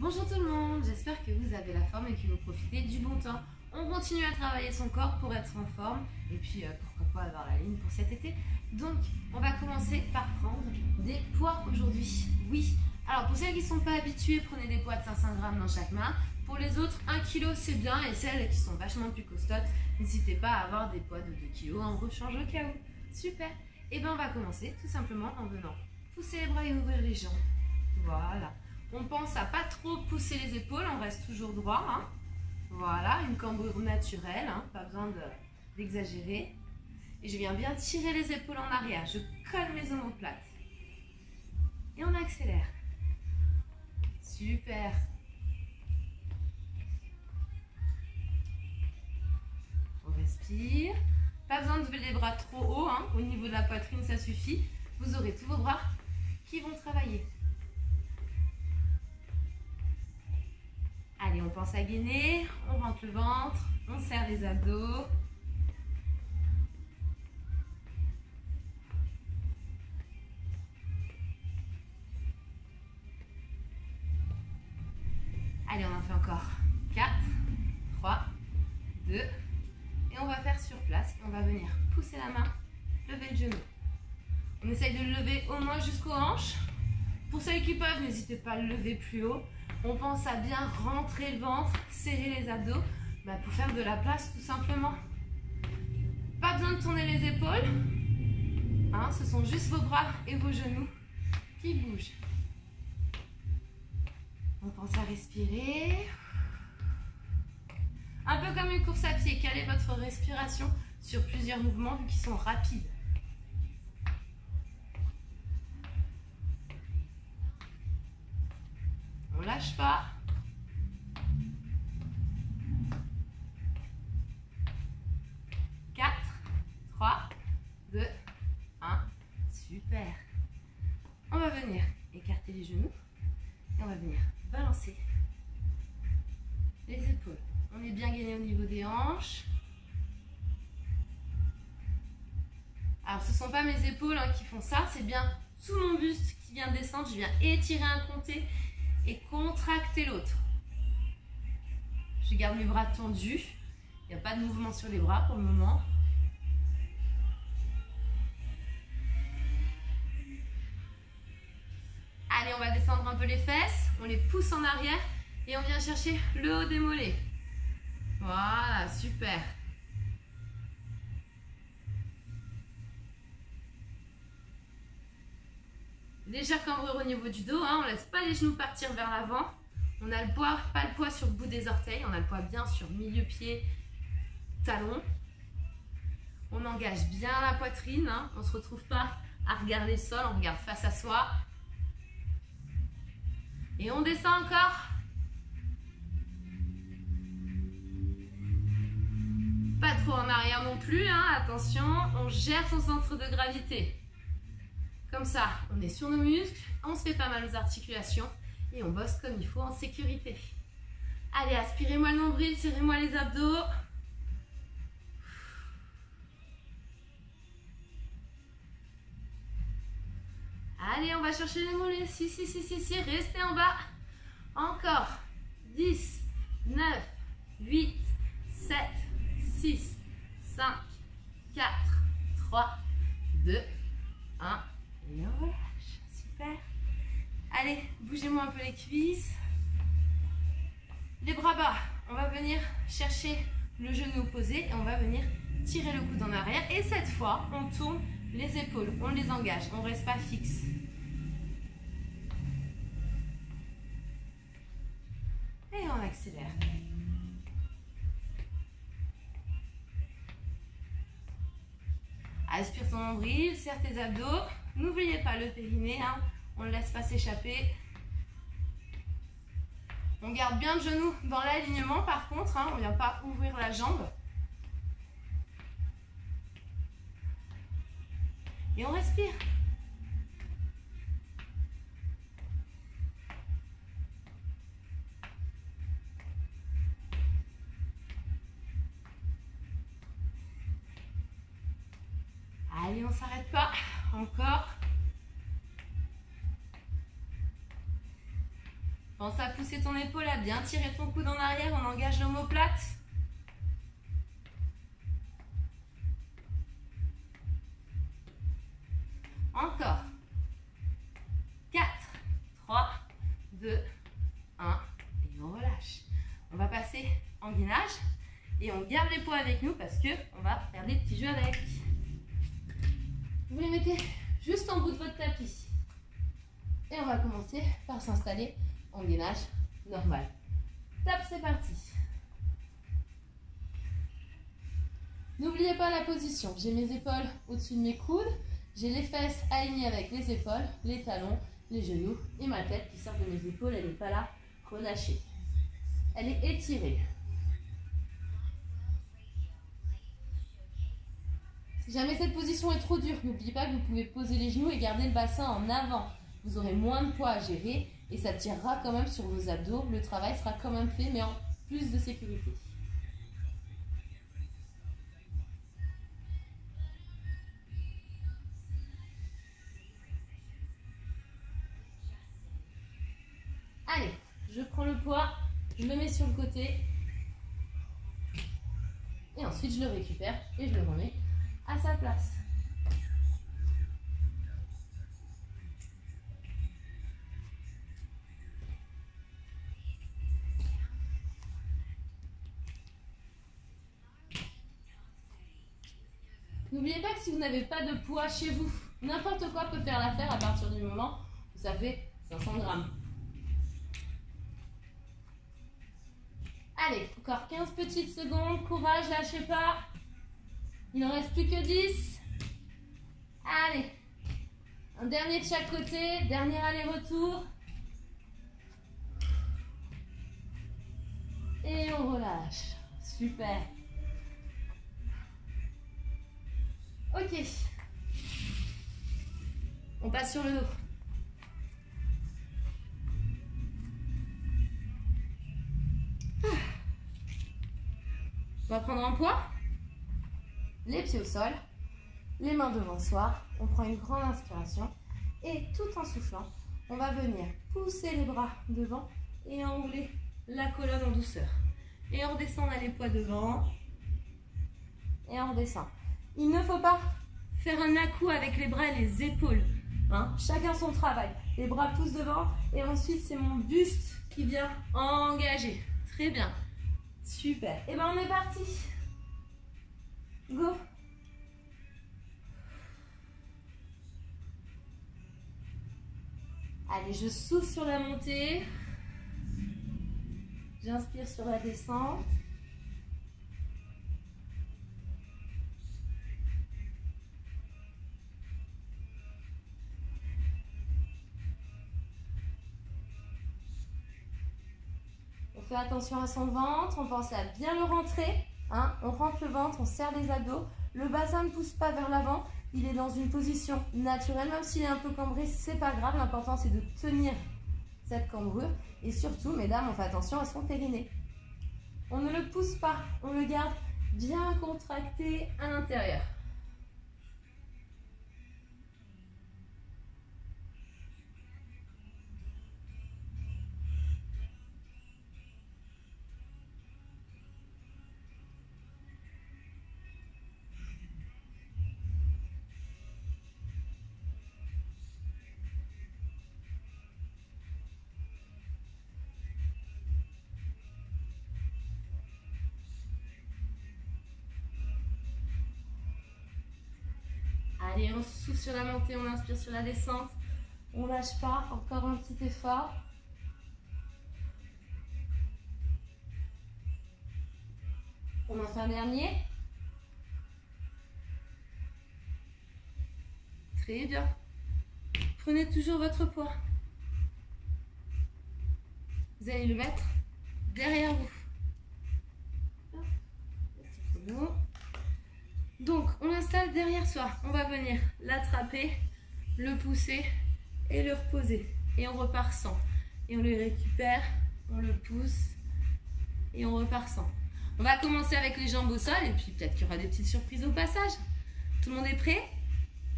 Bonjour tout le monde, j'espère que vous avez la forme et que vous profitez du bon temps. On continue à travailler son corps pour être en forme et puis pourquoi pas avoir la ligne pour cet été. Donc on va commencer par prendre des poids aujourd'hui. Oui, alors pour celles qui ne sont pas habituées, prenez des poids de 500 grammes dans chaque main. Pour les autres, 1 kg c'est bien, et celles qui sont vachement plus costaudes, n'hésitez pas à avoir des poids de 2 kg en rechange au cas où. Super. Et bien on va commencer tout simplement en venant pousser les bras et ouvrir les jambes. Voilà. On pense à pas trop pousser les épaules, on reste toujours droit. Hein. Voilà, une cambrure naturelle, hein, pas besoin d'exagérer. Et je viens bien tirer les épaules en arrière, je colle mes omoplates. Et on accélère. Super. On respire. Pas besoin de lever les bras trop haut, hein, au niveau de la poitrine, ça suffit. Vous aurez tous vos bras qui vont travailler. Allez, on pense à gainer, on rentre le ventre, on serre les abdos. Allez, on en fait encore 4, 3, 2, et on va faire sur place. On va venir pousser la main, lever le genou. On essaye de le lever au moins jusqu'aux hanches. Pour ceux qui peuvent, n'hésitez pas à le lever plus haut. On pense à bien rentrer le ventre, serrer les abdos pour faire de la place tout simplement. Pas besoin de tourner les épaules. Hein, ce sont juste vos bras et vos genoux qui bougent. On pense à respirer. Un peu comme une course à pied. Calez votre respiration sur plusieurs mouvements vu qu'ils sont rapides. On lâche pas. Quatre, 3, 2, 1. Super. On va venir écarter les genoux et on va venir balancer les épaules. On est bien gainé au niveau des hanches. Alors ce ne sont pas mes épaules qui font ça, c'est bien tout mon buste qui vient descendre. Je viens étirer un côté et contracter l'autre. Je garde mes bras tendus. Il n'y a pas de mouvement sur les bras pour le moment. Allez, on va descendre un peu les fesses. On les pousse en arrière et on vient chercher le haut des mollets. Voilà, super. Légère cambrure au niveau du dos, hein, on ne laisse pas les genoux partir vers l'avant. On a le poids, pas le poids sur le bout des orteils, on a le poids bien sur milieu pied, talon. On engage bien la poitrine, hein, on ne se retrouve pas à regarder le sol, on regarde face à soi. Et on descend encore. Pas trop en arrière non plus, hein, attention, on gère son centre de gravité. Comme ça, on est sur nos muscles, on se fait pas mal aux articulations et on bosse comme il faut en sécurité. Allez, aspirez-moi le nombril, serrez-moi les abdos. Allez, on va chercher les mollets. Si, restez en bas. Encore. 10, 9, 8, 7, 6, 5, 4, 3, 2, 1. Et on relâche, super. Allez, bougez-moi un peu les cuisses. Les bras bas, on va venir chercher le genou opposé et on va venir tirer le coude en arrière. Et cette fois, on tourne les épaules, on les engage, on ne reste pas fixe. Et on accélère. Aspire ton nombril, serre tes abdos. N'oubliez pas le périnée, hein, on ne le laisse pas s'échapper. On garde bien le genou dans l'alignement par contre, hein, on ne vient pas ouvrir la jambe. Et on respire. Allez, on ne s'arrête pas. Encore. Pense à pousser ton épaule, à bien tirer ton coude en arrière. On engage l'omoplate. Encore. 4, 3, 2, 1. Et on relâche. On va passer en gainage. Et on garde les poids avec nous parce qu'on va faire des petits jeux avec. Vous les mettez juste en bout de votre tapis. Et on va commencer par s'installer en gainage normal. Top, c'est parti. N'oubliez pas la position. J'ai mes épaules au-dessus de mes coudes. J'ai les fesses alignées avec les épaules, les talons, les genoux et ma tête qui sort de mes épaules. Elle n'est pas là, relâchée. Elle est étirée. Si jamais cette position est trop dure, n'oubliez pas que vous pouvez poser les genoux et garder le bassin en avant. Vous aurez moins de poids à gérer et ça tirera quand même sur vos abdos. Le travail sera quand même fait, mais en plus de sécurité. Allez, je prends le poids, je le mets sur le côté. Et ensuite, je le récupère et je le remets à sa place. N'oubliez pas que si vous n'avez pas de poids chez vous, n'importe quoi peut faire l'affaire à partir du moment où ça fait 500 grammes. Allez, encore 15 petites secondes. Courage, lâchez pas. Il n'en reste plus que 10. Allez. Un dernier de chaque côté. Dernier aller-retour. Et on relâche. Super. Ok. On passe sur le dos. On va prendre un poids. Les pieds au sol. Les mains devant soi. On prend une grande inspiration. Et tout en soufflant, on va venir pousser les bras devant et enrouler la colonne en douceur. Et on redescend, on a les poids devant. Et on redescend. Il ne faut pas faire un à-coup avec les bras et les épaules. Hein? Chacun son travail. Les bras poussent devant et ensuite c'est mon buste qui vient engager. Très bien. Super. Et bien on est parti. Go. Allez, je souffle sur la montée. J'inspire sur la descente. On fait attention à son ventre, on pense à bien le rentrer. Hein? On rentre le ventre, on serre les abdos. Le bassin ne pousse pas vers l'avant. Il est dans une position naturelle, même s'il est un peu cambré, c'est pas grave. L'important, c'est de tenir cette cambrure. Et surtout, mesdames, on fait attention à son périnée. On ne le pousse pas, on le garde bien contracté à l'intérieur. Allez, on souffle sur la montée, on inspire sur la descente. On lâche pas, encore un petit effort. On en fait un dernier. Très bien. Prenez toujours votre poids. Vous allez le mettre derrière vous. Donc, on l'installe derrière soi. On va venir l'attraper, le pousser et le reposer. Et on repart sans. Et on le récupère, on le pousse et on repart sans. On va commencer avec les jambes au sol et puis peut-être qu'il y aura des petites surprises au passage. Tout le monde est prêt?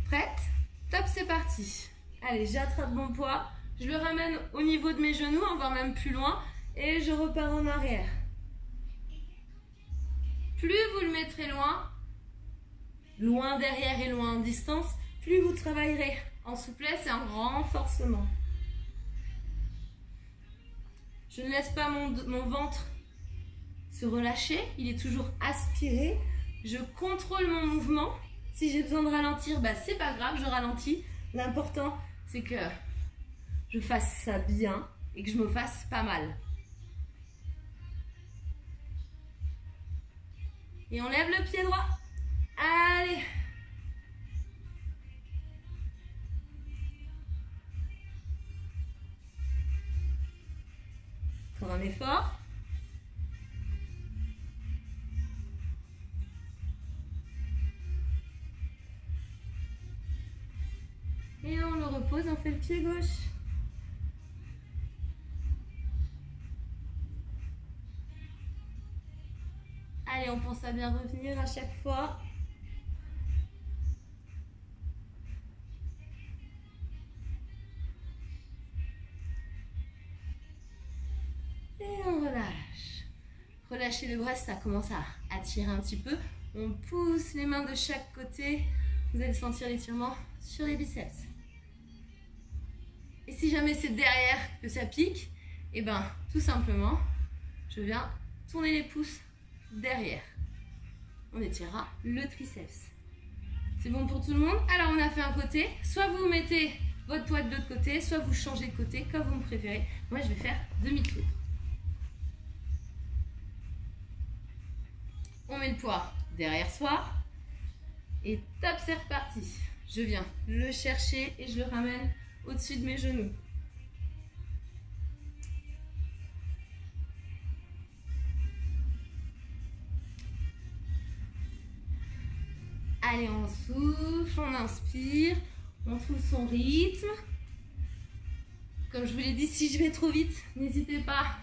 Prête? Top, c'est parti. Allez, j'attrape mon poids, je le ramène au niveau de mes genoux, voire même plus loin, et je repars en arrière. Plus vous le mettrez loin derrière et loin en distance, plus vous travaillerez en souplesse et en renforcement. Je ne laisse pas mon ventre se relâcher, il est toujours aspiré. Je contrôle mon mouvement. Si j'ai besoin de ralentir, bah c'est pas grave, je ralentis. L'important, c'est que je fasse ça bien et que je me fasse pas mal. Et on lève le pied droit. Allez. Encore un effort. Et on le repose, on fait le pied gauche. Allez, on pense à bien revenir à chaque fois. Et on relâche. Relâchez le bras, ça commence à tirer un petit peu. On pousse les mains de chaque côté. Vous allez sentir l'étirement sur les biceps. Et si jamais c'est derrière que ça pique, et ben tout simplement, je viens tourner les pouces derrière. On étirera le triceps. C'est bon pour tout le monde? Alors on a fait un côté. Soit vous mettez votre poids de l'autre côté, soit vous changez de côté comme vous me préférez. Moi je vais faire demi-tour. On met le poids derrière soi. Et top, c'est reparti. Je viens le chercher et je le ramène au-dessus de mes genoux. Allez, on souffle, on inspire, on trouve son rythme. Comme je vous l'ai dit, si je vais trop vite, n'hésitez pas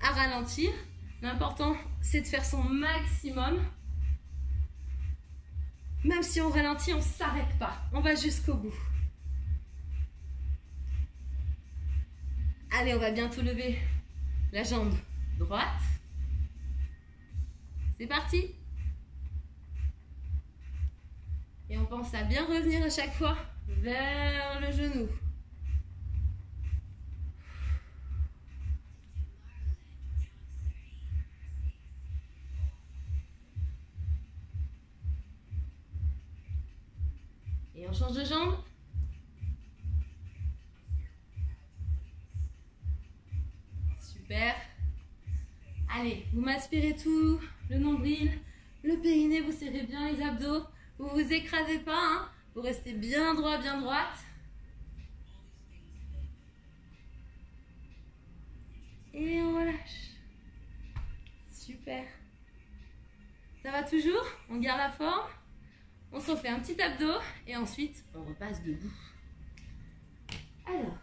à ralentir. L'important, c'est de faire son maximum. Même si on ralentit, on ne s'arrête pas. On va jusqu'au bout. Allez, on va bientôt lever la jambe droite. C'est parti. Et on pense à bien revenir à chaque fois vers le genou. Et on change de jambe. Super. Allez, vous m'aspirez tout, le nombril, le périnée, vous serrez bien les abdos. Vous ne vous écrasez pas, hein. Vous restez bien droit, bien droite. Et on relâche. Super. Ça va toujours? On garde la forme. On se refait un petit abdo et ensuite on repasse debout. Alors.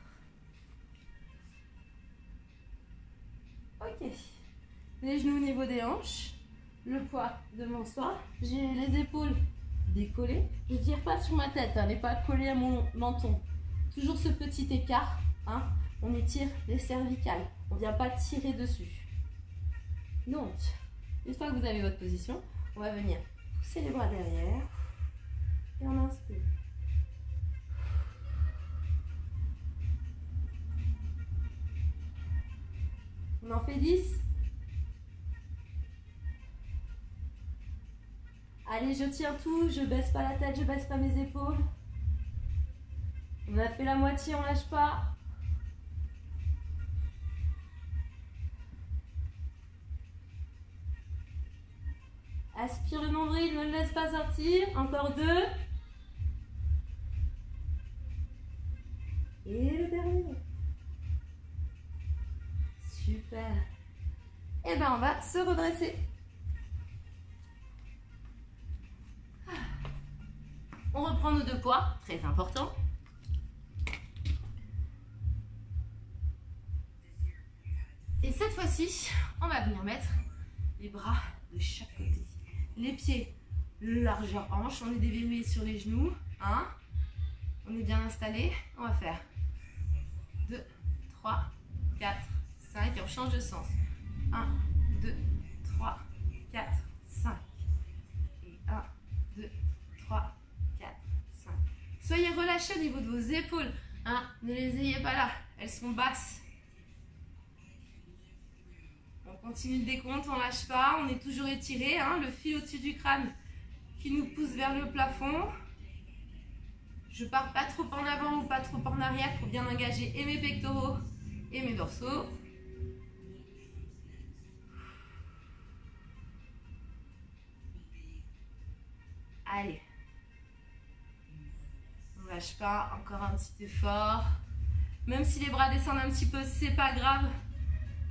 Ok. Les genoux au niveau des hanches. Le poids devant soi. J'ai les épaules décollées. Je ne tire pas sur ma tête, hein, les pas collés à mon menton. Toujours ce petit écart. Hein. On étire les cervicales. On ne vient pas tirer dessus. Donc, une fois que vous avez votre position, on va venir pousser les bras derrière. Et on inspire. On en fait 10. Allez, je tiens tout, je baisse pas la tête, je baisse pas mes épaules. On a fait la moitié, on lâche pas. Aspire le nombril, ne le laisse pas sortir. Encore 2. Et le dernier. Super. Et ben on va se redresser. On reprend nos 2 poids, très important. Et cette fois-ci, on va venir mettre les bras de chaque côté. Les pieds, largeur hanche, on est déverrouillé sur les genoux. 1. On est bien installé. On va faire 2. 3, 4, 5. Et on change de sens. 1, 2, 3, 4, 5. Et 1, 2, 3, 4, 5. Soyez relâchés au niveau de vos épaules. Hein, ne les ayez pas là. Elles sont basses. On continue le décompte, on ne lâche pas. On est toujours étiré. Hein, le fil au-dessus du crâne qui nous pousse vers le plafond. Je ne pars pas trop en avant ou pas trop en arrière pour bien engager et mes pectoraux et mes dorsaux. Allez. On ne lâche pas. Encore un petit effort. Même si les bras descendent un petit peu, c'est pas grave.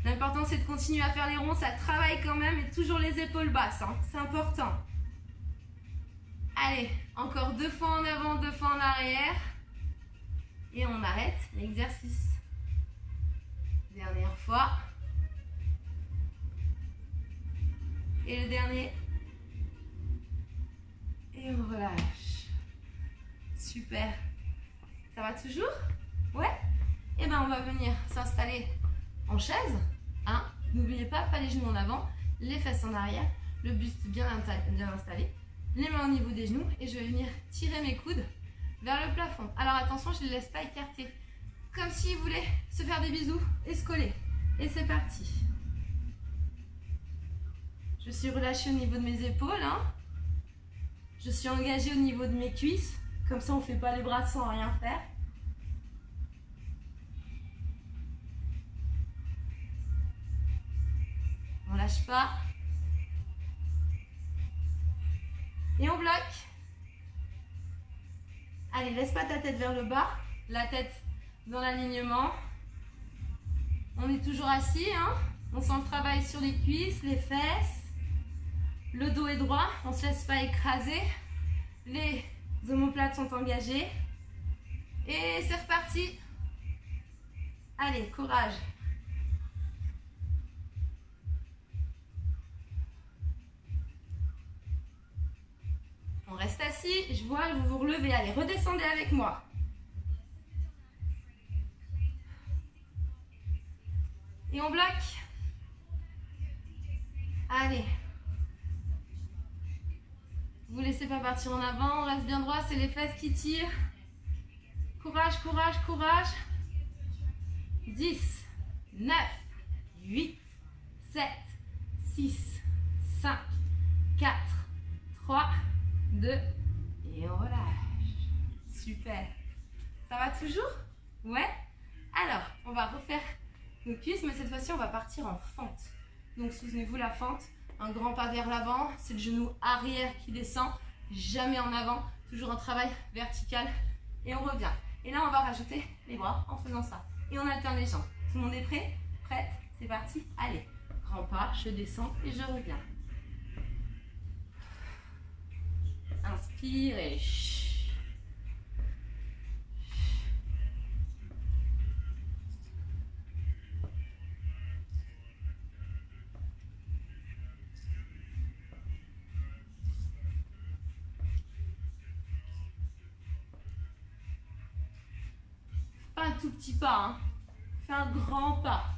L'important, c'est de continuer à faire les ronds. Ça travaille quand même et toujours les épaules basses. Hein. C'est important. Allez, encore 2 fois en avant, 2 fois en arrière. Et on arrête l'exercice. Dernière fois. Et le dernier. Et on relâche. Super. Ça va toujours? Ouais? Et ben on va venir s'installer en chaise. Hein? N'oubliez pas les genoux en avant, les fesses en arrière, le buste bien installé, les mains au niveau des genoux et je vais venir tirer mes coudes vers le plafond. Alors attention, je ne les laisse pas écarter. Comme s'ils voulaient se faire des bisous et se coller. Et c'est parti. Je suis relâchée au niveau de mes épaules. Hein? Je suis engagée au niveau de mes cuisses. Comme ça, on ne fait pas les bras sans rien faire. On lâche pas. Et on bloque. Allez, laisse pas ta tête vers le bas. La tête dans l'alignement. On est toujours assis. Hein? On sent le travail sur les cuisses, les fesses. Le dos est droit. On ne se laisse pas écraser. Les omoplates sont engagées. Et c'est reparti. Allez, courage. On reste assis, je vois, vous vous relevez. Allez, redescendez avec moi. Et on bloque. Allez. Vous ne laissez pas partir en avant, on reste bien droit, c'est les fesses qui tirent. Courage, courage, courage. 10, 9, 8, 7, 6, 5, 4, 3, 2 et on relâche. Super. Ça va toujours? Ouais? Alors, on va refaire nos cuisses, mais cette fois-ci, on va partir en fente. Donc, souvenez-vous la fente. Un grand pas vers l'avant, c'est le genou arrière qui descend, jamais en avant, toujours un travail vertical et on revient. Et là, on va rajouter les bras en faisant ça. Et on alterne les jambes. Tout le monde est prêt? Prête? C'est parti? Allez, grand pas, je descends et je reviens. Inspire et pas un tout petit pas, hein. Fais un grand pas.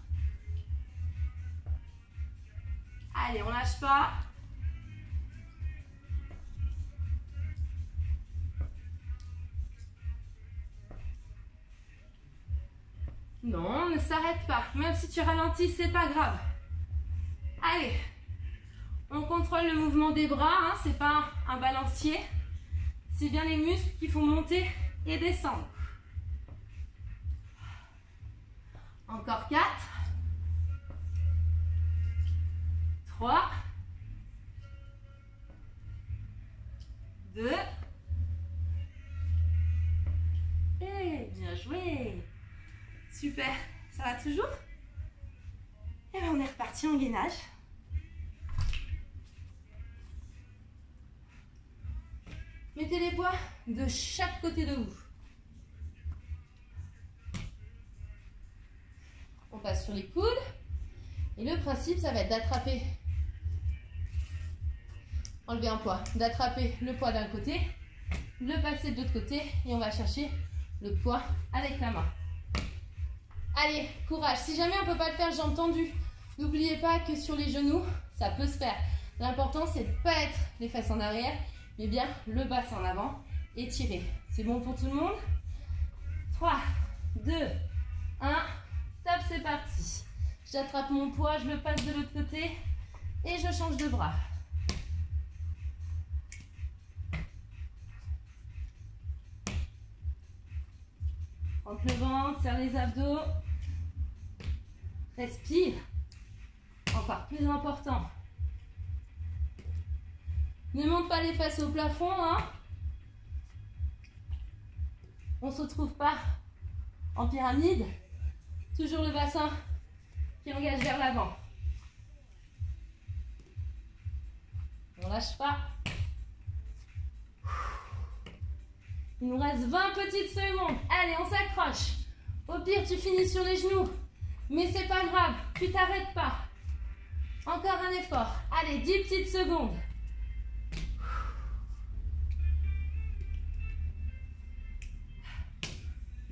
Allez, on lâche pas. Non, ne s'arrête pas. Même si tu ralentis, c'est pas grave. Allez, on contrôle le mouvement des bras. Hein, c'est pas un balancier. C'est bien les muscles qui font monter et descendre. Encore 4. 3. 2. Et bien joué. Super. Ça va toujours? Et bien on est reparti en gainage. Mettez les poids de chaque côté de vous. On passe sur les coudes. Et le principe, ça va être d'attraper, enlever un poids, d'attraper le poids d'un côté, le passer de l'autre côté et on va chercher le poids avec la main. Allez, courage. Si jamais on ne peut pas le faire jambes tendues, n'oubliez pas que sur les genoux, ça peut se faire. L'important, c'est de ne pas être les fesses en arrière, mais bien le bassin en avant et tirer. C'est bon pour tout le monde? 3, 2, 1, top, c'est parti. J'attrape mon poids, je le passe de l'autre côté et je change de bras. Rentre le ventre, serre les abdos. Respire. Encore plus important. Ne monte pas les fesses au plafond, hein. On ne se retrouve pas en pyramide. Toujours le bassin qui engage vers l'avant. On lâche pas. Il nous reste 20 petites secondes. Allez, on s'accroche. Au pire, tu finis sur les genoux. Mais c'est pas grave, tu t'arrêtes pas. Encore un effort. Allez, 10 petites secondes.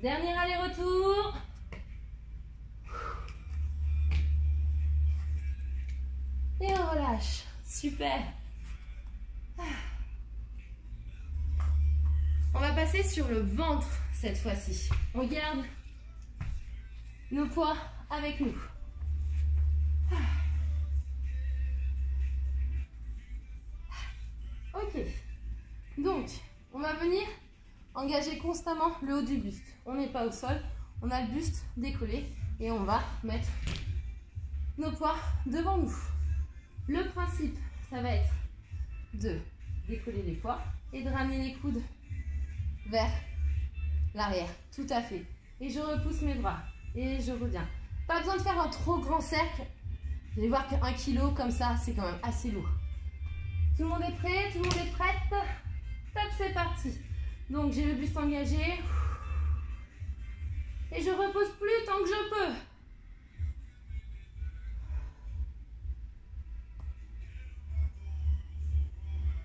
Dernier aller-retour. Et on relâche. Super. On va passer sur le ventre cette fois-ci. On garde nos poids avec nous. Ok. Donc, on va venir engager constamment le haut du buste. On n'est pas au sol, on a le buste décollé et on va mettre nos poids devant nous. Le principe, ça va être de décoller les poids et de ramener les coudes vers l'arrière. Tout à fait. Et je repousse mes bras et je reviens. Pas besoin de faire un trop grand cercle. Vous allez voir qu'1 kg comme ça, c'est quand même assez lourd. Tout le monde est prêt? Tout le monde est prête? Top, c'est parti. Donc j'ai le buste engagé. Et je repose plus tant que je peux.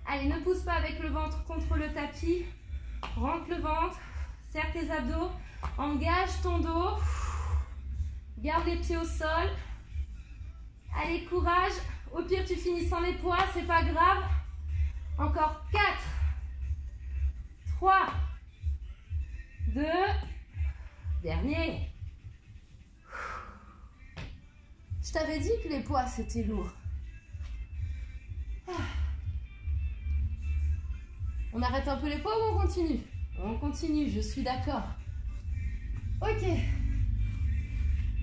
Allez, ne pousse pas avec le ventre contre le tapis. Rentre le ventre. Serre tes abdos. Engage ton dos. Garde les pieds au sol. Allez, courage. Au pire, tu finis sans les poids, c'est pas grave. Encore 4, 3, 2, dernier. Je t'avais dit que les poids, c'était lourd. On arrête un peu les poids ou on continue? On continue, je suis d'accord. Ok.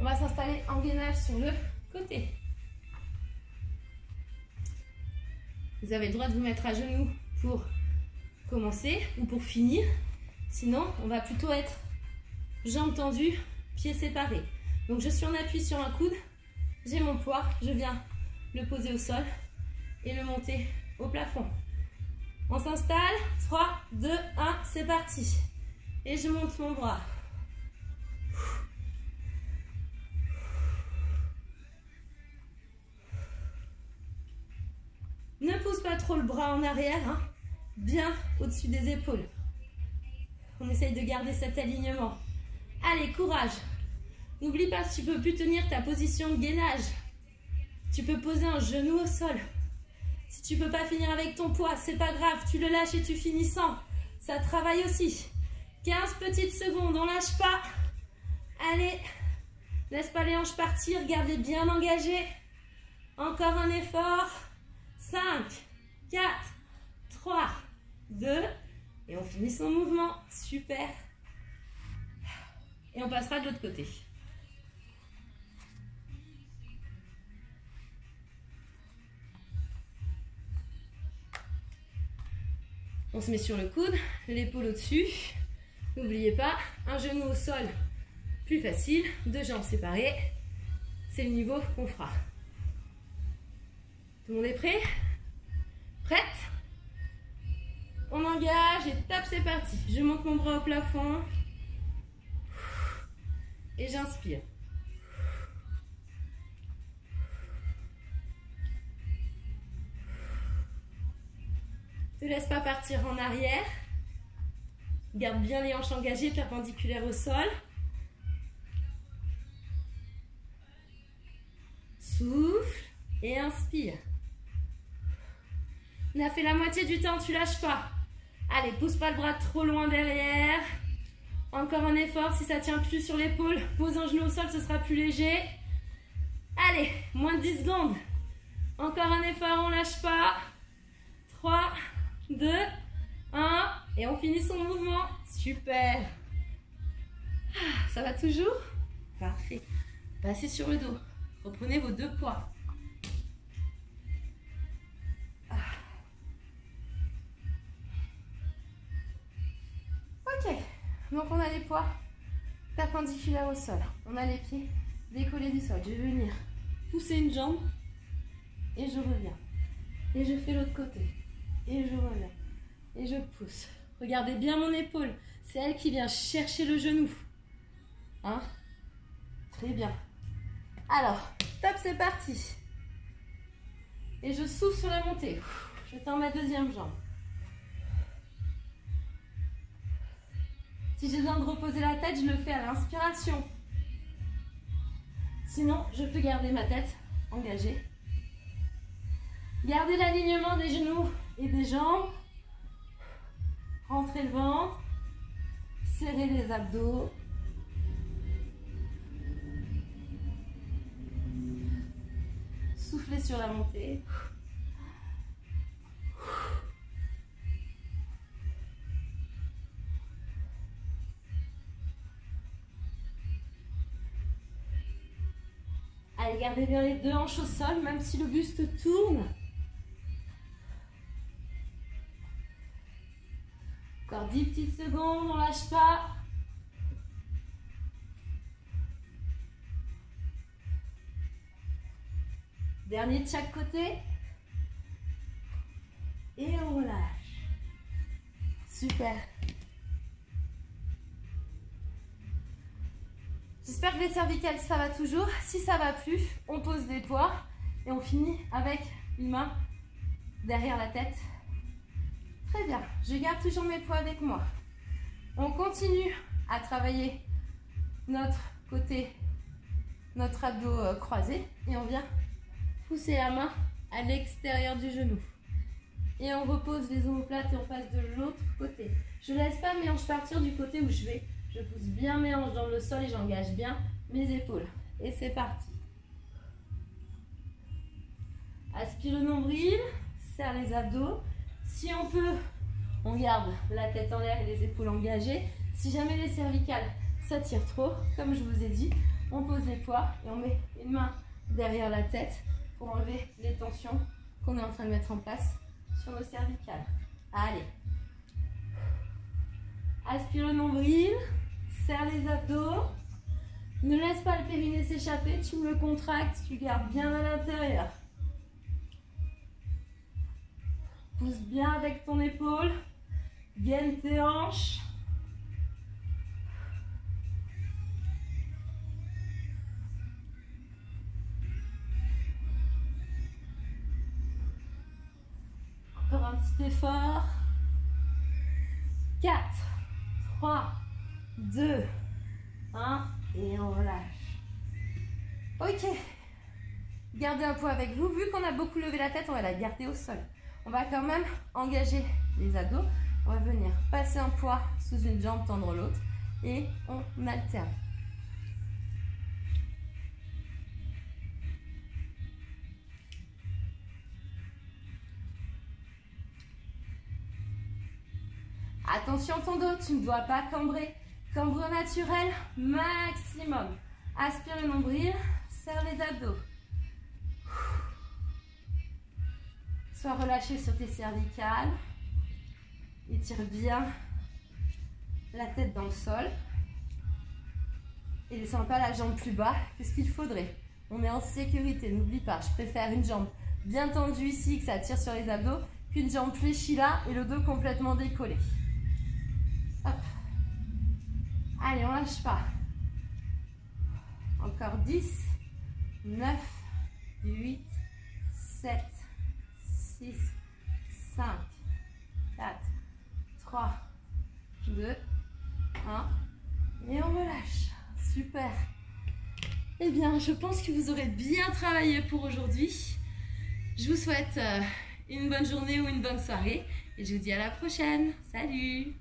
On va s'installer en gainage sur le côté. Vous avez le droit de vous mettre à genoux pour commencer ou pour finir. Sinon, on va plutôt être jambes tendues, pieds séparés. Donc, je suis en appui sur un coude. J'ai mon poids. Je viens le poser au sol et le monter au plafond. On s'installe. 3, 2, 1, c'est parti. Et je monte mon bras. Ne pousse pas trop le bras en arrière, hein, bien au-dessus des épaules. On essaye de garder cet alignement. Allez, courage. N'oublie pas, si tu ne peux plus tenir ta position de gainage, tu peux poser un genou au sol. Si tu ne peux pas finir avec ton poids, c'est pas grave, tu le lâches et tu finis sans. Ça travaille aussi. 15 petites secondes, on lâche pas. Allez, laisse pas les hanches partir, garde-les bien engagées. Encore un effort. 5, 4, 3, 2, et on finit son mouvement. Super. Et on passera de l'autre côté. On se met sur le coude, l'épaule au-dessus. N'oubliez pas, un genou au sol, plus facile, 2 jambes séparées. C'est le niveau qu'on fera. Tout le monde est prêt? Prête? On engage et tape, c'est parti. Je monte mon bras au plafond. Et j'inspire. Ne laisse pas partir en arrière. Garde bien les hanches engagées, perpendiculaires au sol. Souffle et inspire. On a fait la moitié du temps, tu lâches pas. Allez, pousse pas le bras trop loin derrière. Encore un effort, si ça tient plus sur l'épaule, pose un genou au sol, ce sera plus léger. Allez, moins de 10 secondes. Encore un effort, on lâche pas. 3, 2, 1. Et on finit son mouvement. Super. Ça va toujours? Parfait. Passez sur le dos. Reprenez vos 2 poids. Ok. Donc on a les poids perpendiculaires au sol. On a les pieds décollés du sol. Je vais venir pousser une jambe et je reviens. Et je fais l'autre côté. Et je reviens. Et je pousse. Regardez bien mon épaule. C'est elle qui vient chercher le genou. Hein? Très bien. Alors, top, c'est parti. Et je souffle sur la montée. Je tends ma deuxième jambe. Si j'ai besoin de reposer la tête, je le fais à l'inspiration. Sinon, je peux garder ma tête engagée. Gardez l'alignement des genoux et des jambes. Rentrez le ventre. Serrez les abdos. Soufflez sur la montée. Allez, gardez bien les 2 hanches au sol, même si le buste tourne. Encore 10 petites secondes, on ne lâche pas. Dernier de chaque côté. Et on relâche. Super. J'espère que les cervicales, ça va toujours. Si ça va plus, on pose des poids et on finit avec une main derrière la tête. Très bien. Je garde toujours mes poids avec moi. On continue à travailler notre côté, notre abdos croisé et on vient pousser la main à l'extérieur du genou. Et on repose les omoplates et on passe de l'autre côté. Je ne laisse pas mes hanches partir du côté où je vais. Je pousse bien mes hanches dans le sol et j'engage bien mes épaules. Et c'est parti. Aspire le nombril, serre les abdos. Si on peut, on garde la tête en l'air et les épaules engagées. Si jamais les cervicales s'attirent trop, comme je vous ai dit, on pose les poids et on met une main derrière la tête pour enlever les tensions qu'on est en train de mettre en place sur nos cervicales. Allez. Aspire le nombril, serre les abdos. Ne laisse pas le périnée s'échapper, tu me le contractes, tu gardes bien à l'intérieur. Pousse bien avec ton épaule, gaine tes hanches. Encore un petit effort. 4, 3, 2, 1 et on relâche. Ok. Gardez un poids avec vous. Vu qu'on a beaucoup levé la tête, on va la garder au sol. On va quand même engager les abdos. On va venir passer un poids sous une jambe, tendre l'autre et on alterne. Attention ton dos, tu ne dois pas cambrer. Cambre naturel maximum. Aspire le nombril, serre les abdos. Sois relâché sur tes cervicales. Étire bien la tête dans le sol. Et descends pas la jambe plus bas que ce qu'il faudrait. On est en sécurité, n'oublie pas. Je préfère une jambe bien tendue ici, que ça tire sur les abdos, qu'une jambe fléchie là et le dos complètement décollé. Hop. Allez, on lâche pas. Encore 10, 9, 8, 7, 6, 5, 4, 3, 2, 1. Et on relâche. Super. Eh bien, je pense que vous aurez bien travaillé pour aujourd'hui. Je vous souhaite une bonne journée ou une bonne soirée et je vous dis à la prochaine. Salut!